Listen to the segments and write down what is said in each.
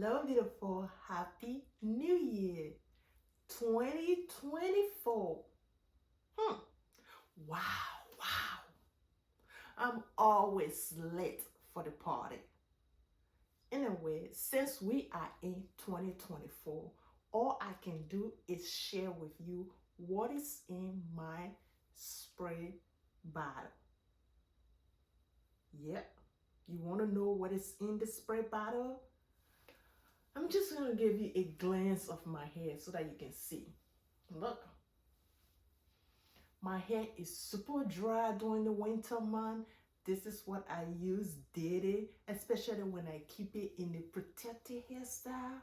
Hello, beautiful. Happy New Year 2024. Wow, wow. I'm always late for the party. Anyway, since we are in 2024, all I can do is share with you what is in my spray bottle. Yep. You want to know what is in the spray bottle? I'm just going to give you a glance of my hair so that you can see. Look, my hair is super dry during the winter month. This is what I use daily, especially when I keep it in a protected hairstyle.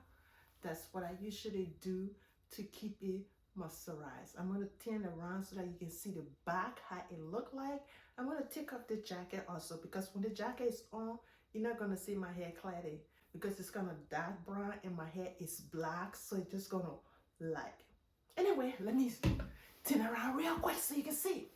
That's what I usually do to keep it moisturized. I'm going to turn around so that you can see the back, how it look like. I'm going to take off the jacket also because when the jacket is on, you're not going to see my hair clearly because it's going to dark brown and my hair is black, so it's just going to like. Anyway, let me turn around real quick so you can see.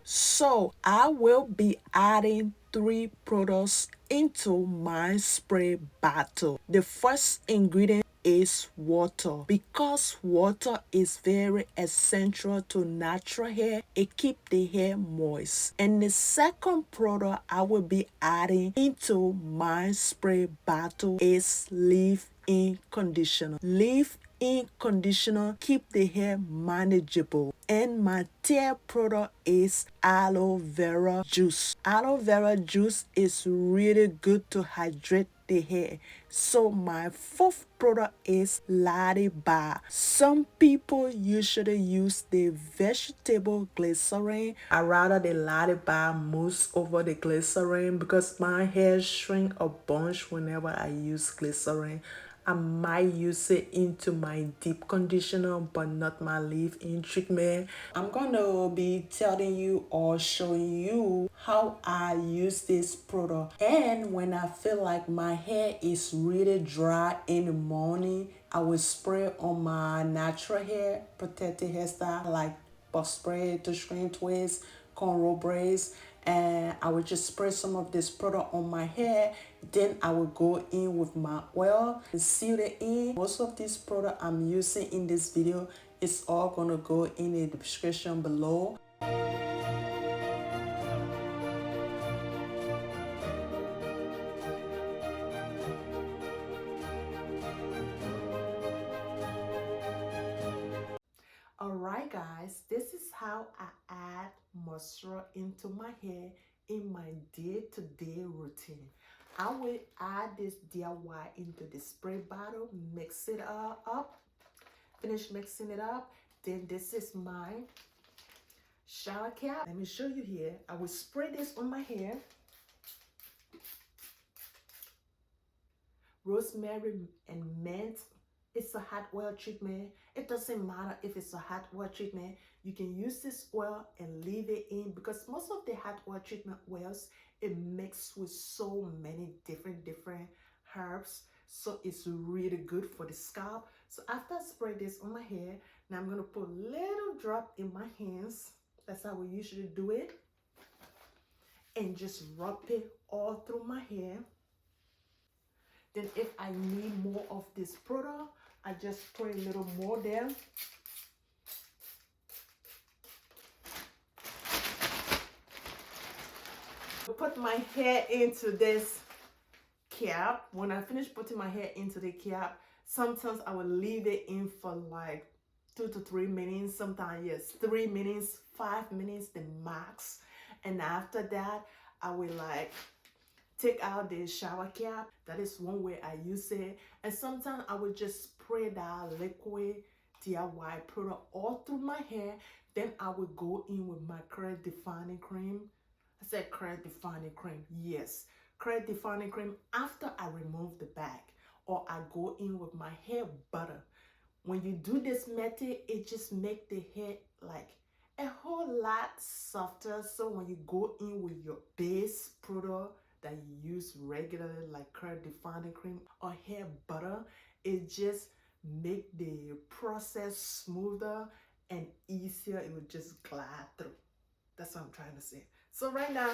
So I will be adding 3 products into my spray bottle. The first ingredient is water. Because water is very essential to natural hair, it keeps the hair moist. And the second product I will be adding into my spray bottle is leave-in conditioner. Leave-in conditioner keep the hair manageable. And my third product is aloe vera juice. Aloe vera juice is really good to hydrate the hair. So my fourth product is Lotta bar. Some people usually use the vegetable glycerin. I rather the Lotta bar mousse over the glycerin because my hair shrink a bunch whenever I use glycerin. I might use it into my deep conditioner but not my leave-in treatment. I'm gonna be telling you or showing you how I use this product. And when I feel like my hair is really dry in the morning, I will spray on my natural hair, protected hairstyle like box spray, to screen twist, cornrow braids, and I will just spray some of this product on my hair. Then I will go in with my oil and seal it in. Most of this product I'm using in this video is all gonna go in the description below. Alright guys, this is how I add moisture into my hair in my day-to-day routine. I will add this DIY into the spray bottle, mix it up, finish mixing it up. Then this is my shower cap. Let me show you here. I will spray this on my hair. Rosemary and mint. It's a hot oil treatment. It doesn't matter if it's a hot oil treatment. You can use this oil and leave it in because most of the hot oil treatment oils, it mixed with so many different herbs. So it's really good for the scalp. So after I spray this on my hair, now I'm going to put a little drop in my hands. That's how we usually do it. And just rub it all through my hair. Then if I need more of this product, I just spray a little more there. Put my hair into this cap. When I finish putting my hair into the cap, sometimes I will leave it in for like 2 to 3 minutes. Sometimes, yes, 3 minutes, 5 minutes, the max. And after that, I will like take out the shower cap. That is one way I use it. And sometimes I will just spray that liquid DIY product all through my hair. Then I will go in with my curl defining cream. I said curl defining cream. Yes, curl defining cream after I remove the bag. Or I go in with my hair butter. When you do this method, it just makes the hair like a whole lot softer. So when you go in with your base product that you use regularly like curl defining cream or hair butter, it just make the process smoother and easier. It would just glide through. That's what I'm trying to say. So right now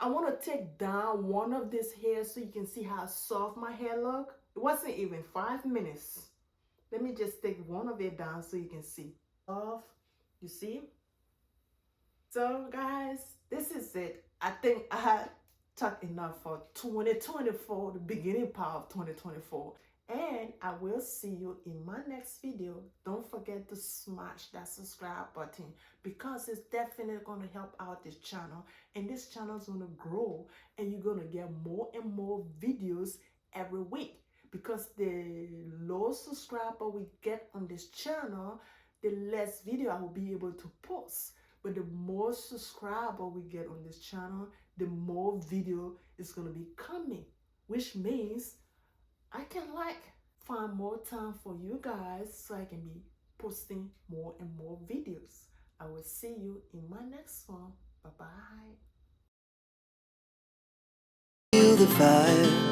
I want to take down one of these hairs so you can see how soft my hair look. It wasn't even 5 minutes. Let me just take one of it down so you can see. Off, you see? So guys, this is it. I think I had talked enough for 2024, the beginning part of 2024. And I will see you in my next video. Don't forget to smash that subscribe button because it's definitely going to help out this channel. And this channel is going to grow and you're going to get more and more videos every week. Because the low subscriber we get on this channel, the less video I will be able to post. But the more subscriber we get on this channel, the more video is going to be coming, which means I can find more time for you guys so I can be posting more and more videos. I will see you in my next one. Bye-bye. Feel the fire.